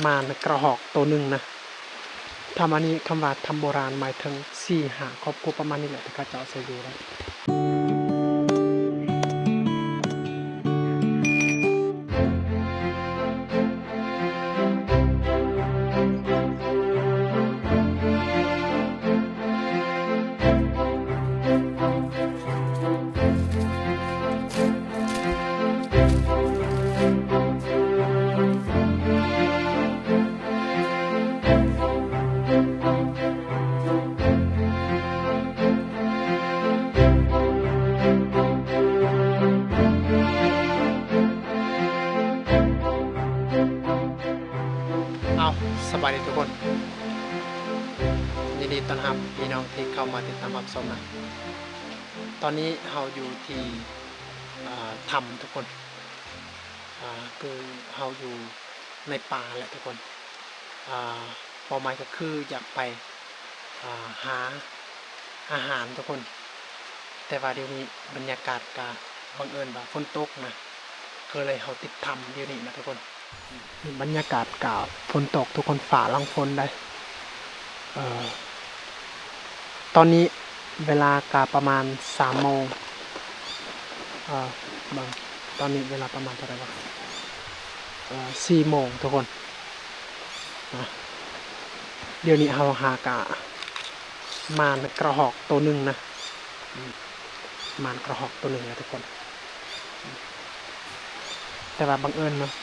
มารกระหอกตัวหนึ่งนะทำอันนี้คำว่าทำโบราณหมายถึง4-5 ครอบครัวประมาณนี้แหละที่เขาจะเอาใส่ดูแล้วเอาสบายดีทุกคนยินดีต้อนรับพี่น้องที่เข้ามาติดตามรับชมนะตอนนี้เราอยู่ที่ถ้ำทุกคนคือเราอยู่ในป่าแหละทุกคนเป้าหมายก็คืออยากไปหาอาหารทุกคนแต่ว่าเดี๋ยวนี้บรรยากาศกะบังเอิญว่าฝนตกนะก็เลยเราติดถ้ำเดี๋ยวนี้นะทุกคนบรรยากาศกะฝนตกทุกคนฝ่าลังฝนได้ตอนนี้เวลากะประมาณ3 โมงบางตอนนี้เวลาประมาณเท่าไหร่วะ4 โมงทุกคนเดี๋ยวนี้เราหากะมารกระหอกตัวหนึ่งนะมารกระหอกตัวหนึ่งนะทุกคนแต่ว่าบังเอิญเนาะ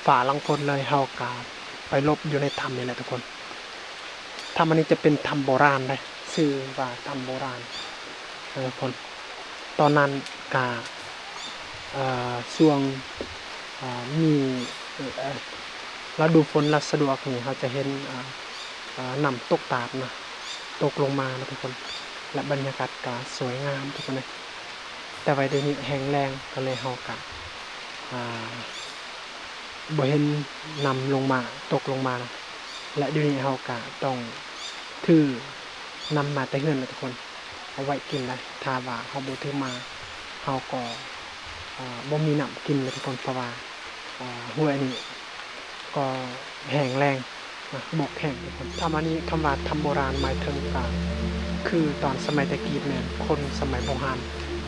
ฝ่าลังฝนเลยเรากะไปลบอยู่ในถ้ำนี่แหละทุกคนถ้ำอันนี้จะเป็นถ้ำโบราณเลยชื่อว่าถ้ำโบราณทุกคนตอนนั้นกะช่วงมีฤดูฝนรัสะดวกนี่เขาจะเห็นน้ำตกตาดนะตกลงมานะทุกคนและบรรยากาศก็สวยงามทุกคนเลยแต่ไว้เดี๋ยวนี้แห้งแรงก็เลยเฮากะบ่เห็นนำลงมาตกลงมานะและเดี๋ยวนี้เฮากะต้องถือนำมาแต่เฮือนนะทุกคนเอาไว้กินได้ถ้าว่าเฮาบ่ถือมาเฮาก็บ่มีน้ำกินเลยทุกคนเพราะว่าห้วยนี้ก็แห้งแรงบกแห้งทุกคนทำอันนี้คำว่าทำโบราณหมายถึงคือตอนสมัยตะกี้แม่นคนสมัยโบราณ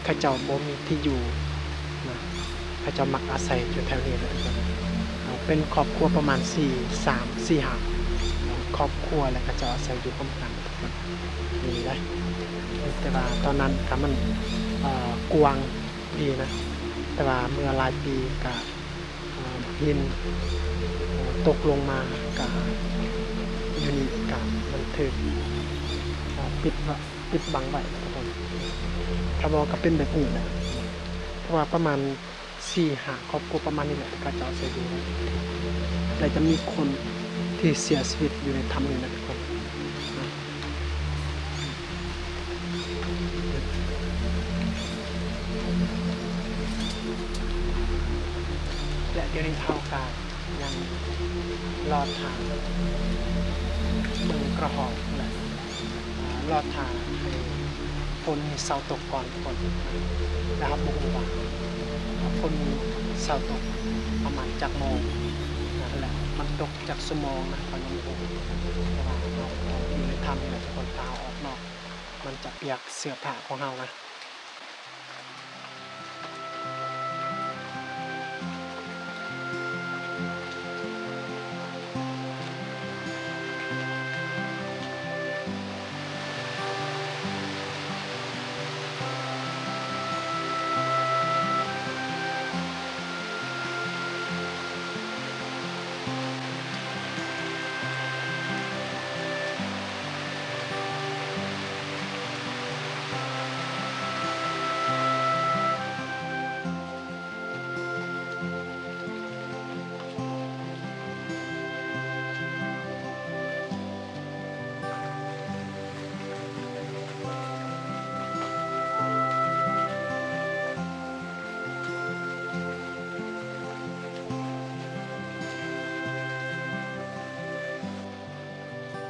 เขาเจ้าบ่มีที่อยู่นะเขาเจ้ามักอาศัยอยู่แถวนี้เลยทุกคนเป็นครอบครัวประมาณ4-5 ครอบครัวแล้วเขาเจ้าอาศัยอยู่ร่วมกันทุกคนนี่ได้แต่ว่าตอนนั้นก็มันกว้างดีนะแต่ว่าเมื่อหลายปีก็หินตกลงมากับยูนิกับมันถึงปิดบังไว้ทุกคนถ้าบอกก็เป็นแบบนี้นะเพราะว่าประมาณ4-5 ครอบครัวประมาณนี้แหละก็จะเอาใส่ดูแต่จะมีคนที่เสียชีวิตอยู่ในถ้ำนี้นะทุกคนและเดี๋ยวนี้เท่ากันยังรอดทางเมืองกระหอบแหละรอดทางให้ฝนเสาตกก่อนทุกคนนะครับบุกว่าฝนเสาตกประมาณจากโมงนั่นแหละมันตกจากชั่วโมงนะตอนนี้โอ้โหแต่ว่าเราอยู่ในถ้ำนี่แหละทุกคนตาออกนอกมันจะเปียกเสื้อผ้าของเรานะ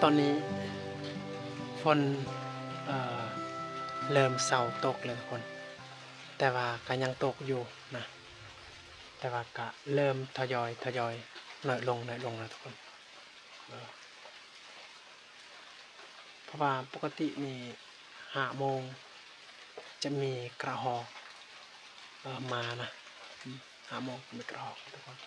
ตอนนี้ฝนเริ่มเศร้าตกเลยทุกคนแต่ว่าก็ยังตกอยู่นะแต่ว่าก็เริ่มทยอย น้อยลงนะทุกคนเพราะว่าปกตินี่5 โมงจะมีกระหอกมานะ5 โมงมีกระหอกทุกคน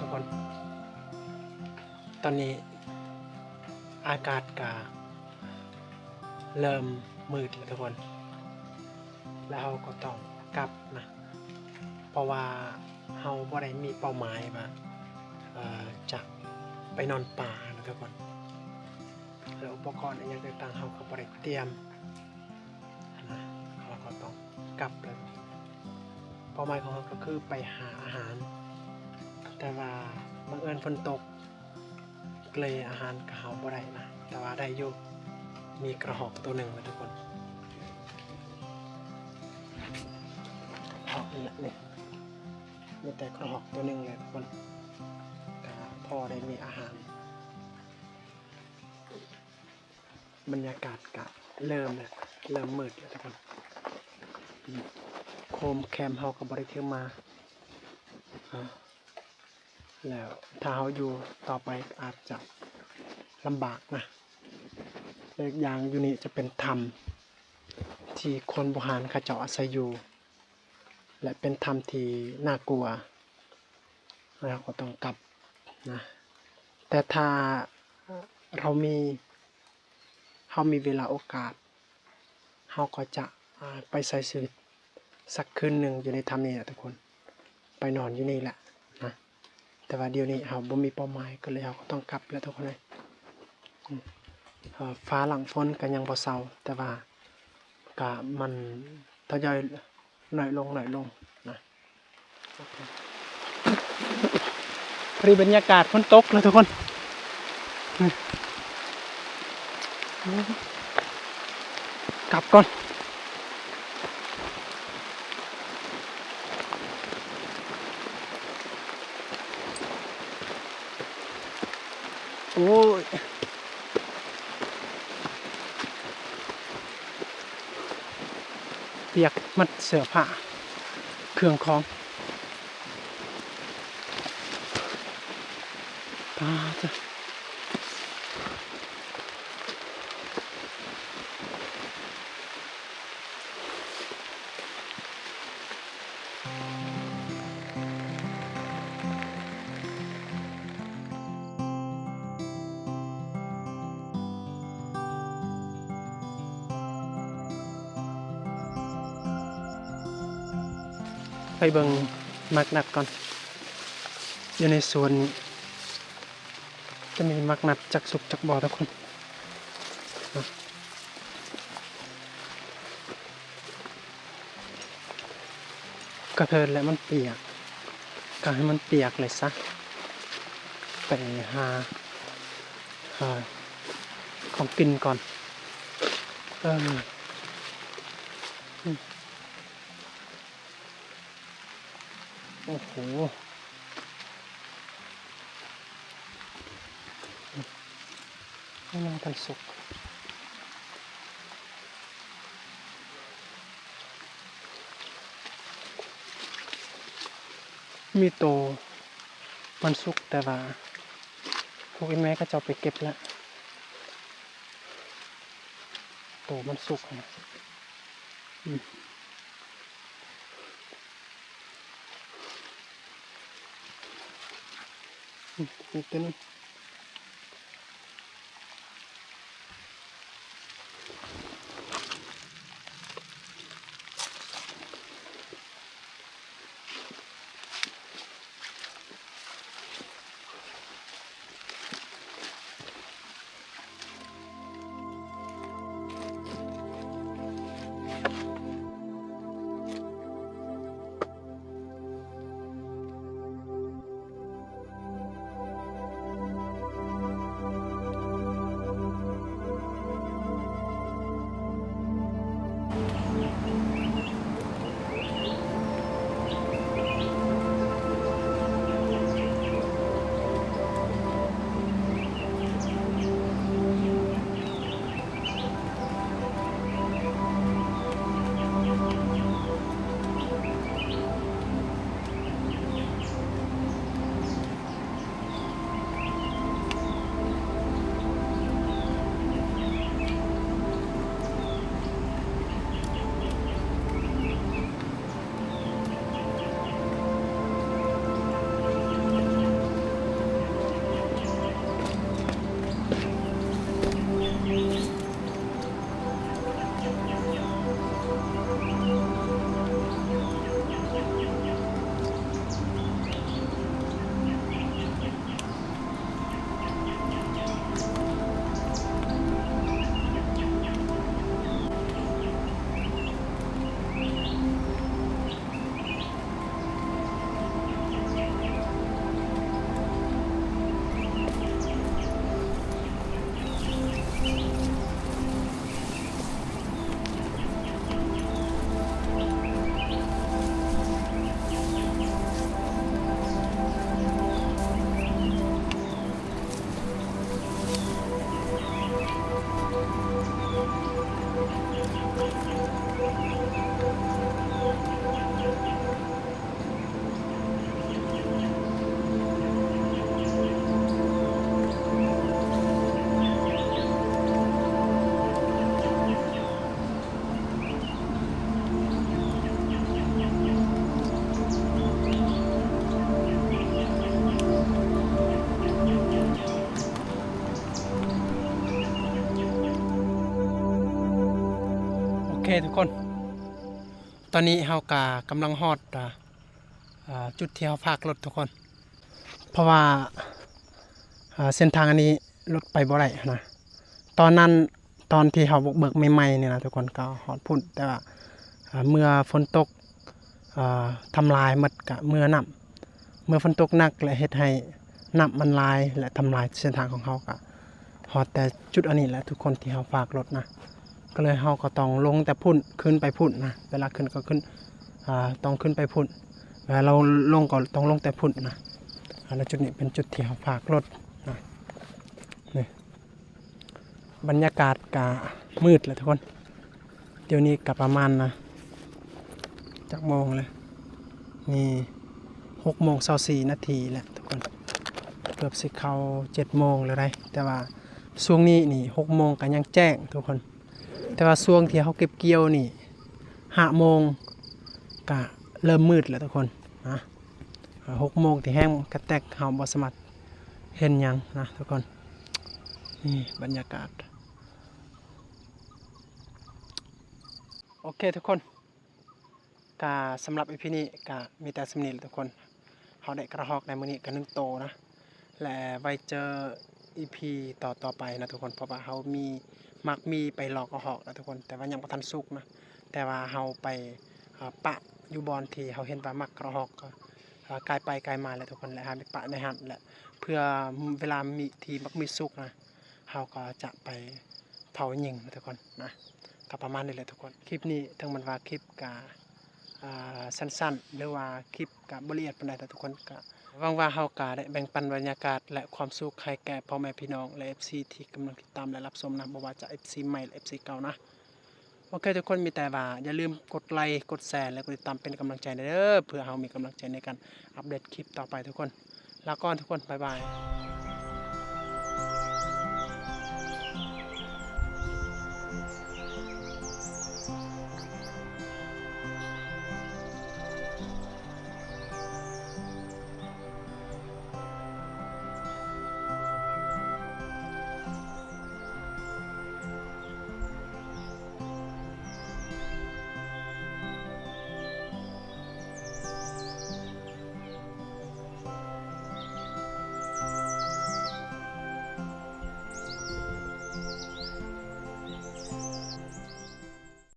ทุกคนตอนนี้อากาศก็เริ่มมืดแล้วทุกคนแล้วเราก็ต้องกลับนะเพราะว่าเราบ่ได้มีเป้าหมายว่าจะไปนอนป่านะทุกคนแล้วอุปกรณ์อะไรต่างๆเราก็บ่ได้เตรียมนะเราก็ต้องกลับแล้วเป้าหมายของเราก็คือไปหาอาหารแต่ว่าบังเอิญฝนตกเลยอาหารก็หาบ่ได้นะแต่ว่าได้อยู่มีกระหอกตัวหนึ่งนะทุกคนหอกนี่แหละนี่มีแต่กระหอกตัวหนึ่งเลยทุกคนก็พอได้มีอาหารบรรยากาศก็เริ่มมืดแล้วทุกคนโคมแคมเฮากับบริเทมมาแล้วถ้าเฮาอยู่ต่อไปอาจจะลำบากนะอีกอย่างอยู่นี่จะเป็นถ้ำที่คนโบราณเขาเจ้าอาศัยอยู่และเป็นถ้ำที่น่ากลัวแล้วก็ต้องกลับนะแต่ถ้าเรามีเวลาโอกาสเราก็จะไปใช้ชีวิตสักคืนหนึ่งอยู่ในถ้ำนี้นะทุกคนไปนอนอยู่นี่แหละนะแต่ว่าเดี๋ยวนี้เราบ่มีเป้าหมายก็เลยเราก็ต้องกลับแล้วทุกคนเลยฟ้าหลังฝนก็ยังบ่เซาแต่ว่าก็มันทยอยน้อยลงนะพอดีบรรยากาศฝนตกเลยทุกคนกลับก่อนโอ้ยเปียกมัดเสื้อผ้าเครื่องของตาจ้ะไปเบิ่งมักนัดก่อนอยู่ในสวนนี้จะมีมักนัดจักสุกจักบ่อทุกคนกระเทินและมันเปียกก็ให้มันเปียกเลยซะไปหาของกินก่อนโอ้โหให้มันกันสุกมีโตมันสุกแต่ว่าพวกแม่ก็จะเอาไปเก็บแล้วโตมันสุกนะนี่ตัวนี้ เคทุกคนตอนนี้เฮากกำลังฮอดจุดที่เฮาฝากรถทุกคน เพราะว่าเส้นทางอันนี้รถไปบ่ได้นะตอนนั้นตอนที่เฮาบุกเบิกใหม่ๆเนี่ยนะทุกคนก็ฮอดพุ่นแต่ว่าเมื่อฝนตกทำลายหมดกะเมื่อฝนตกหนักและเฮ็ดให้น้ำมันลายและทำลายเส้นทางของเฮากะฮอดแต่จุดอันนี้แหละทุกคนที่เฮาฝากรถนะก็เลยเฮาก็ต้องลงแต่พุ่นขึ้นไปพุ่นนะเวลาขึ้นก็ขึ้นต้องขึ้นไปพุ่นเวลาเราลงก็ต้องลงแต่พุ่นนะแล้วจุดนี้เป็นจุดที่เฮาฝากรถนะนี่บรรยากาศกะมืดเลยทุกคนเดี๋ยวนี้ก็ประมาณนะจักโมงเลยนี่6:24 น.แหละทุกคนเกือบสิเข้า7 โมงแล้วได้แต่ว่าช่วงนี้นี่6 โมงก็ยังแจ้งทุกคนแต่ว่าช่วงที่เขาเก็บเกี่ยวนี่5 โมงก็เริ่มมืดแล้วทุกคนนะ6 โมงที่แห้งกระแตกเฮาบ่สามารถเห็นหยังนะทุกคนนี่บรรยากาศโอเคทุกคนก็สำหรับ EP นี้ก็มีแต่สำนีแหละทุกคนเฮาได้กระหอกในมื้อนี้ก็1 โตนะและไว้เจอ EP ต่อไปนะทุกคนเพราะว่าเฮามีไปหลอกกระหอกนะทุกคนแต่ว่ายังบ่ทันสุกนะแต่ว่าเฮาไปปะอยู่บอนที่เฮาเห็นว่ามักกระหอกก็กายไปกายมาแล้วทุกคนและหาไปปะในหันแหละเพื่อเวลามีที่มักมีสุกนะเฮาก็จะไปเผายิงนะทุกคนนะก็ประมาณนี้แหละทุกคนคลิปนี้ถึงมันว่าคลิปกะสั้นๆหรือว่าคลิปกับบละเอียดปานใดแต่ทุกคนก็หวังว่าเฮากะได้แบ่งปันบรรยากาศและความสุขให้แก่พ่อแม่พี่น้องและ FC ที่กำลังติดตามและรับชมนะบ่ว่าจะ FC ใหม่หรือ FC เก่านะโอเคทุกคนมีแต่ว่าอย่าลืมกดไลค์กดแชร์และกดติดตามเป็นกำลังใจเด้อเพื่อเฮามีกำลังใจในการอัปเดตคลิปต่อไปทุกคนลาก่อนทุกคนบ๊ายบาย